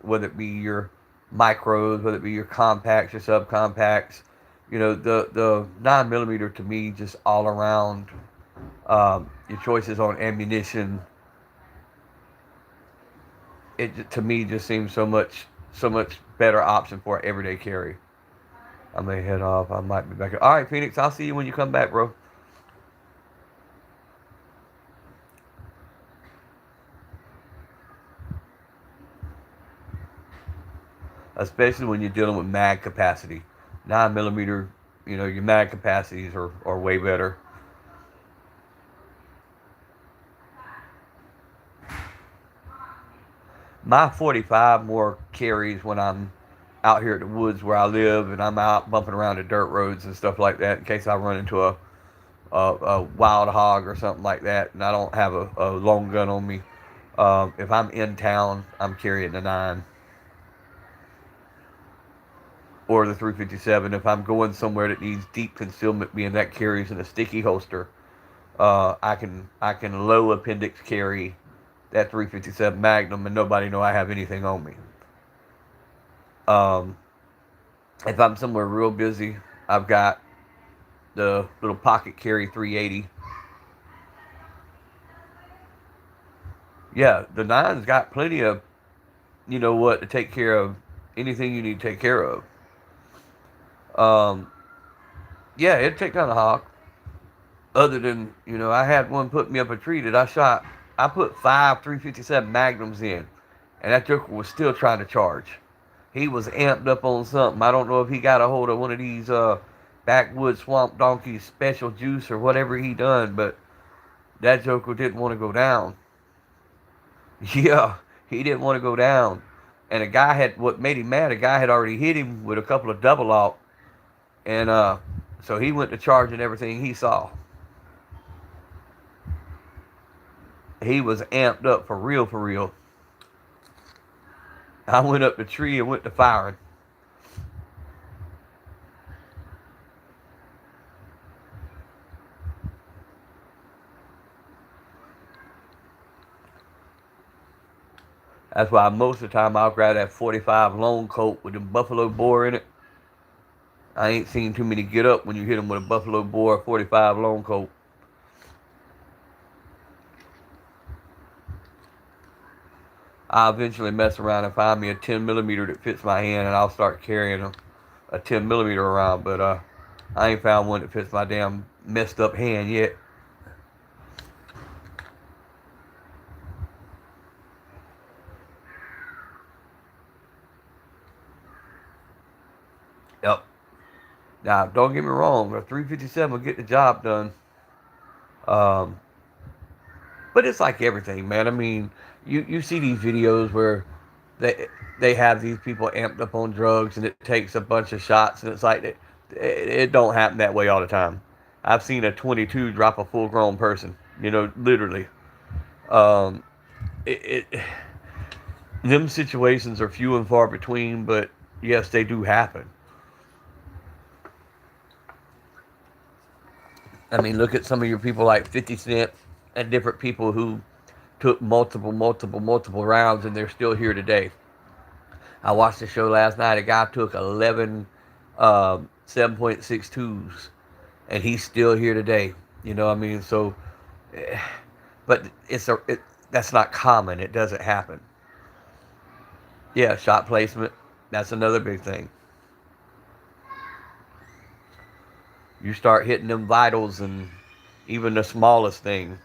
Whether it be your micros, whether it be your compacts, your subcompacts. The 9 millimeter to me just all around. Your choices on ammunition. It to me just seems so much better option for an everyday carry. I may head off. I might be back. All right, Phoenix. I'll see you when you come back, bro. Especially when you're dealing with mag capacity. 9 millimeter. Your mag capacities are way better. My 45 more carries when I'm out here at the woods where I live and I'm out bumping around the dirt roads and stuff like that in case I run into a wild hog or something like that and I don't have a long gun on me. If I'm in town, I'm carrying the 9 or the 357. If I'm going somewhere that needs deep concealment, being that carries in a sticky holster, I can low appendix carry that 357 Magnum and nobody know I have anything on me. Um, if I'm somewhere real busy, I've got the little pocket carry 380. Yeah, the nine's got plenty of to take care of anything you need to take care of. Um, yeah, it'd take down a hawk. Other than I had one put me up a tree that I shot. I put five 357 Magnums in, and that joker was still trying to charge. He was amped up on something. I don't know if he got a hold of one of these backwoods swamp donkeys special juice or whatever he done, but that joker didn't want to go down. Yeah, he didn't want to go down. And a guy had what made him mad. A guy had already hit him with a couple of double aught, and so he went to charging everything he saw. He was amped up for real, for real. I went up the tree and went to firing. That's why most of the time I'll grab that 45 long coat with the buffalo bore in it. I ain't seen too many get up when you hit them with a buffalo bore 45 long coat. I'll eventually mess around and find me a 10 millimeter that fits my hand, and I'll start carrying a 10 millimeter around. But I ain't found one that fits my damn messed up hand yet. Yep. Now, don't get me wrong, a 357 will get the job done. Um, but it's like everything, man. I mean, you see these videos where they they have these people amped up on drugs, and it takes a bunch of shots, and it's like it don't happen that way all the time. I've seen a 22 drop a full grown person, literally. Um, it them situations are few and far between, but yes, they do happen. I mean, look at some of your people like 50 Cent and different people who took multiple rounds, and they're still here today. I watched the show last night. A guy took 11 7.62s, and he's still here today. You know what I mean? So, eh, but that's not common. It doesn't happen. Yeah, shot placement. That's another big thing. You start hitting them vitals, and even the smallest thing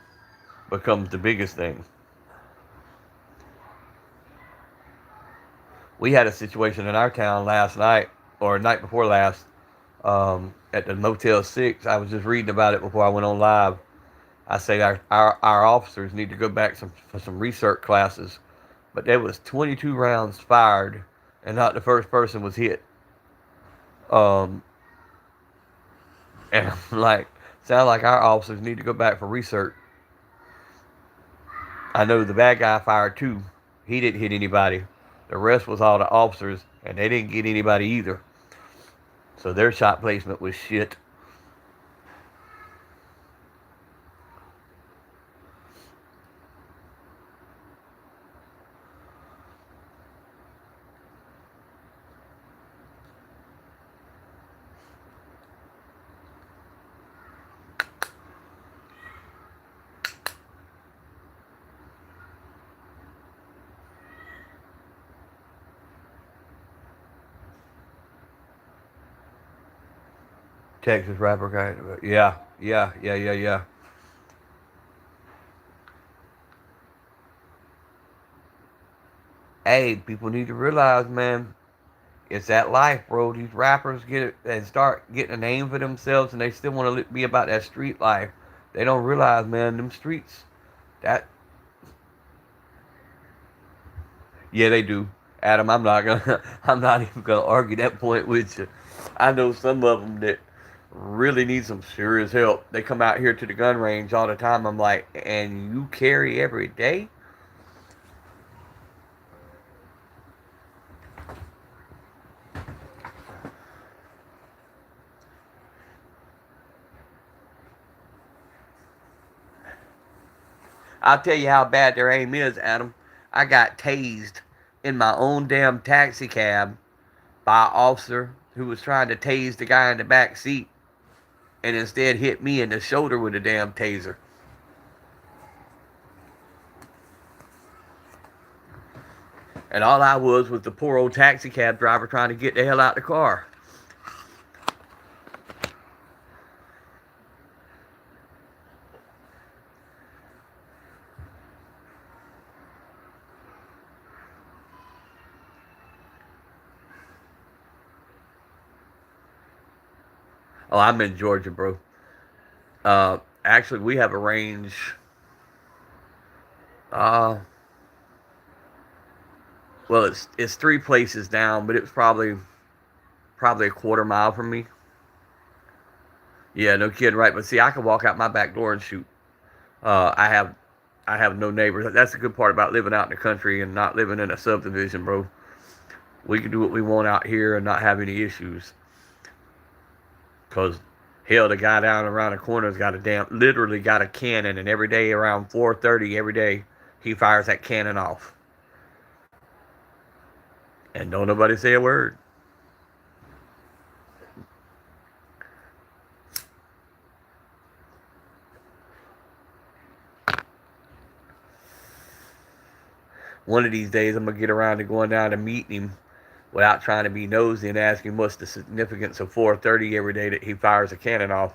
becomes the biggest thing. We had a situation in our town last night, or night before last, at the Motel 6. I was just reading about it before I went on live. I say our officers need to go back for some research classes. But there was 22 rounds fired, and not the first person was hit. Um, and I'm like, sound like our officers need to go back for research. I know the bad guy fired two. He didn't hit anybody. The rest was all the officers, and they didn't get anybody either. So their shot placement was shit. Texas rapper guy. Yeah. Hey, people need to realize, man, it's that life, bro. These rappers get it and start getting a name for themselves, and they still want to be about that street life. They don't realize, man, them streets. That Yeah, they do. Adam, I'm not gonna. I'm not even gonna argue that point with you. I know some of them that really need some serious help. They come out here to the gun range all the time. I'm like, and you carry every day? I'll tell you how bad their aim is, Adam. I got tased in my own damn taxi cab by an officer who was trying to tase the guy in the back seat, and instead hit me in the shoulder with a damn taser. And all I was the poor old taxi cab driver trying to get the hell out of the car. Oh, I'm in Georgia, bro. Actually, we have a range. Uh, well, it's three places down, but it's probably a quarter mile from me. Yeah, no kidding, right? But see, I can walk out my back door and shoot. Uh, I have I have no neighbors. That's the good part about living out in the country and not living in a subdivision, bro. We can do what we want out here and not have any issues. Cause hell, the guy down around the corner's got literally got a cannon, and every day around 4:30 every day he fires that cannon off, and don't nobody say a word. One of these days, I'm going to get around to going down and meeting him without trying to be nosy and asking what's the significance of 4:30 every day that he fires a cannon off.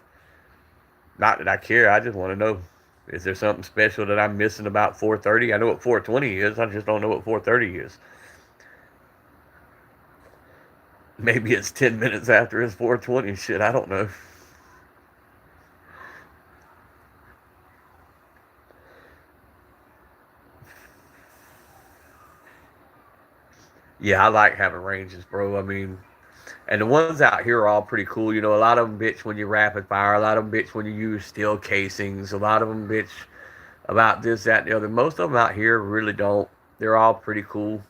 Not that I care, I just want to know. Is there something special that I'm missing about 4:30? I know what 4:20 is, I just don't know what 4:30 is. Maybe it's 10 minutes after it's 4:20. Shit, I don't know. Yeah, I like having ranges, bro. I mean, and the ones out here are all pretty cool. You know, a lot of them bitch when you rapid fire. A lot of them bitch when you use steel casings. A lot of them bitch about this, that, and the other. Most of them out here really don't. They're all pretty cool.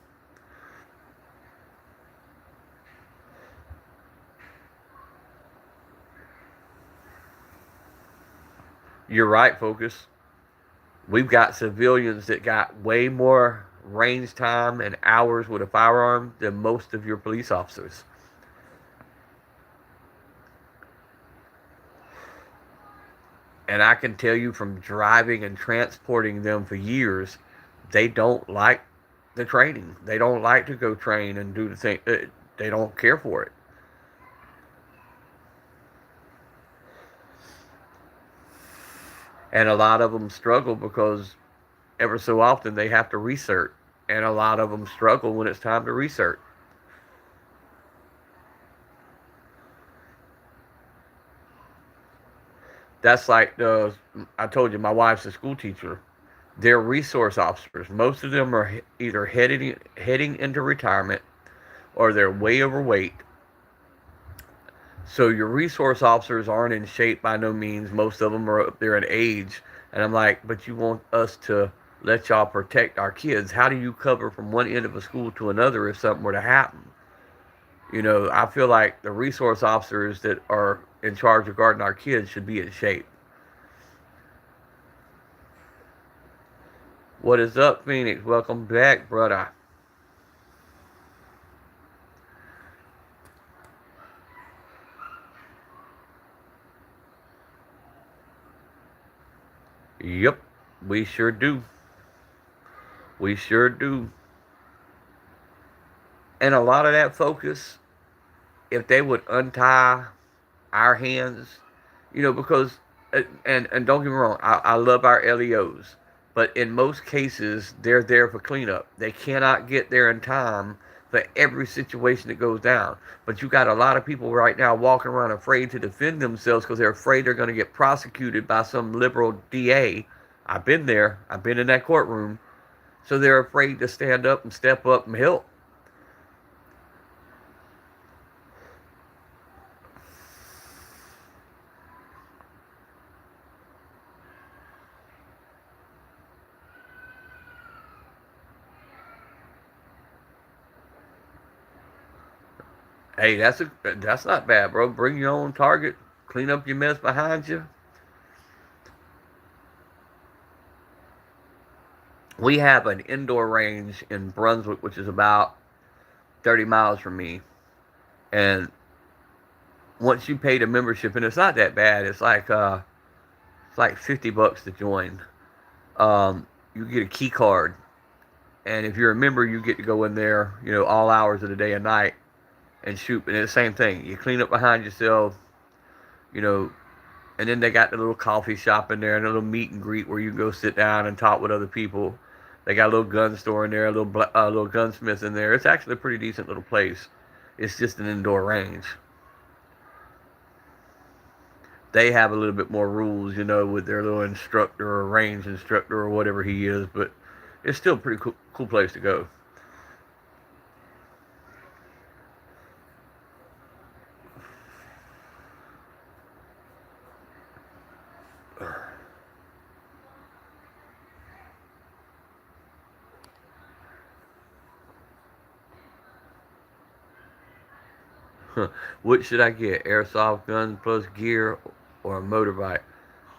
You're right, Focus. We've got civilians that got way more range time and hours with a firearm than most of your police officers. And I can tell you from driving and transporting them for years, they don't like the training. They don't like to go train and do the thing. They don't care for it. And a lot of them struggle because ever so often they have to research. And a lot of them struggle when it's time to research. That's like I told you, my wife's a school teacher. They're resource officers. Most of them are either heading into retirement or they're way overweight. So your resource officers aren't in shape by no means. Most of them are up there in age. And I'm like, but you want us to let y'all protect our kids. How do you cover from one end of a school to another if something were to happen? You know, I feel like the resource officers that are in charge of guarding our kids should be in shape. What is up, Phoenix? Welcome back, brother. Yep, we sure do. We sure do. And a lot of that focus, if they would untie our hands, you know, because, and don't get me wrong, I love our LEOs, but in most cases, they're there for cleanup. They cannot get there in time for every situation that goes down. But you got a lot of people right now walking around afraid to defend themselves because they're afraid they're going to get prosecuted by some liberal DA. I've been there, I've been in that courtroom. So they're afraid to stand up and step up and help. Hey, that's not bad, bro. Bring your own target, clean up your mess behind you. We have an indoor range in Brunswick, which is about 30 miles from me. And once you pay the membership, and it's not that bad, it's like $50 to join. You get a key card, and if you're a member, you get to go in there, you know, all hours of the day and night and shoot. And it's the same thing. You clean up behind yourself, you know, and then they got the little coffee shop in there and a little meet and greet where you can go sit down and talk with other people. They got a little gun store in there, a little gunsmith in there. It's actually a pretty decent little place. It's just an indoor range. They have a little bit more rules, you know, with their little instructor or range instructor or whatever he is, but it's still a pretty cool place to go. What should I get? Airsoft gun plus gear or a motorbike?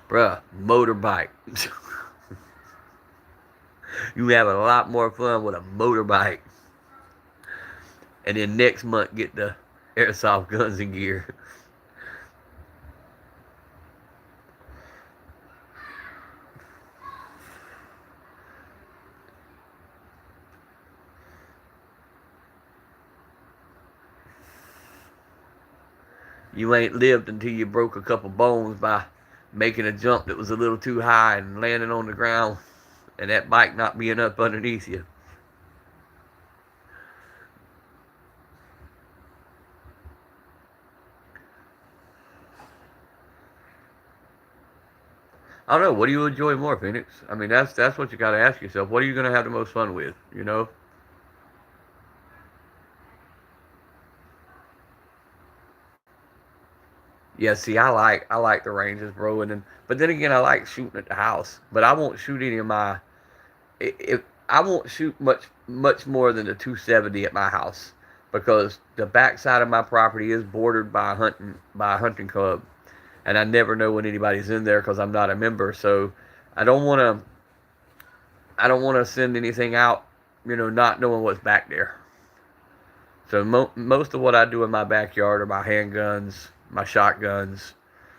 Bruh, motorbike. You have a lot more fun with a motorbike. And then next month get the airsoft guns and gear. You ain't lived until you broke a couple bones by making a jump that was a little too high and landing on the ground and that bike not being up underneath you. I don't know. What do you enjoy more, Phoenix? I mean, that's what you got to ask yourself. What are you going to have the most fun with? You know? Yeah. See, I like the ranges, bro. And then, but then again, I like shooting at the house. But I won't shoot any of my. If I won't shoot much more than the 270 at my house because the backside of my property is bordered by a hunting club, and I never know when anybody's in there because I'm not a member. So I don't want to I don't want to send anything out, not knowing what's back there. So most of what I do in my backyard are my handguns, my shotguns,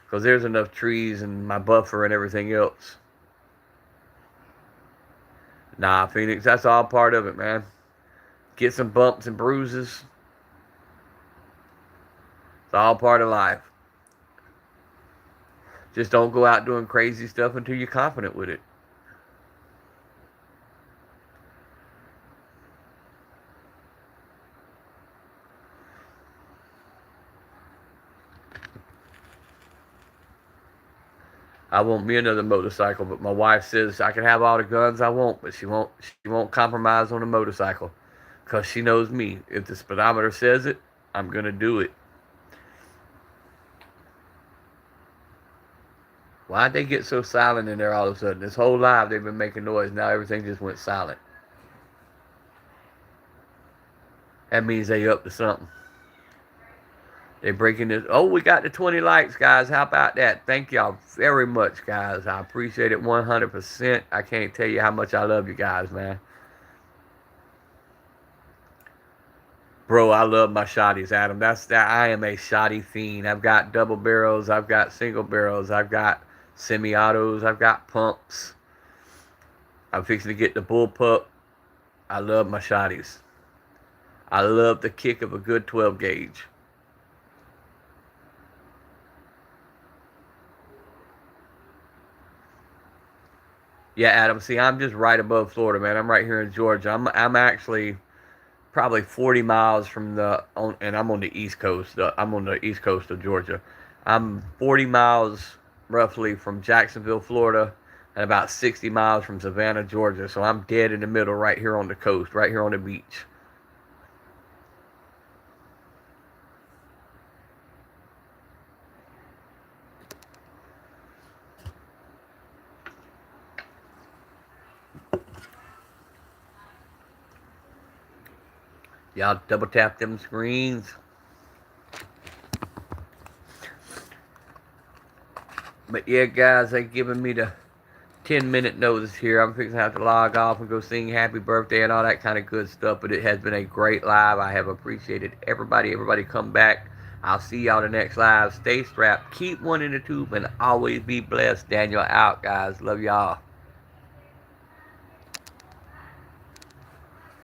because there's enough trees and my buffer and everything else. Nah, Phoenix, that's all part of it, man. Get some bumps and bruises. It's all part of life. Just don't go out doing crazy stuff until you're confident with it. I want me another motorcycle, but my wife says I can have all the guns I want, but she won't compromise on a motorcycle, cause she knows me. If the speedometer says it, I'm gonna do it. Why'd they get so silent in there all of a sudden? This whole live they've been making noise. Now everything just went silent. That means they up to something. They breaking this. Oh, we got the 20 likes, guys. How about that? Thank y'all very much, guys. I appreciate it 100%. I can't tell you how much I love you guys, man. Bro, I love my shotties, Adam. That's that. I am a shotty fiend. I've got double barrels. I've got single barrels. I've got semi-autos. I've got pumps. I'm fixing to get the bullpup. I love my shotties. I love the kick of a good 12 gauge. Yeah, Adam. See, I'm just right above Florida, man. I'm right here in Georgia. I'm actually probably 40 miles from and I'm on the East Coast. I'm on the East Coast of Georgia. I'm 40 miles roughly from Jacksonville, Florida, and about 60 miles from Savannah, Georgia. So I'm dead in the middle, right here on the coast, right here on the beach. Y'all double tap them screens. But yeah, guys, they giving me the 10-minute notice here. I'm fixing to have to log off and go sing happy birthday and all that kind of good stuff. But it has been a great live. I have appreciated everybody. Everybody come back. I'll see y'all the next live. Stay strapped. Keep one in the tube and always be blessed. Daniel out, guys. Love y'all.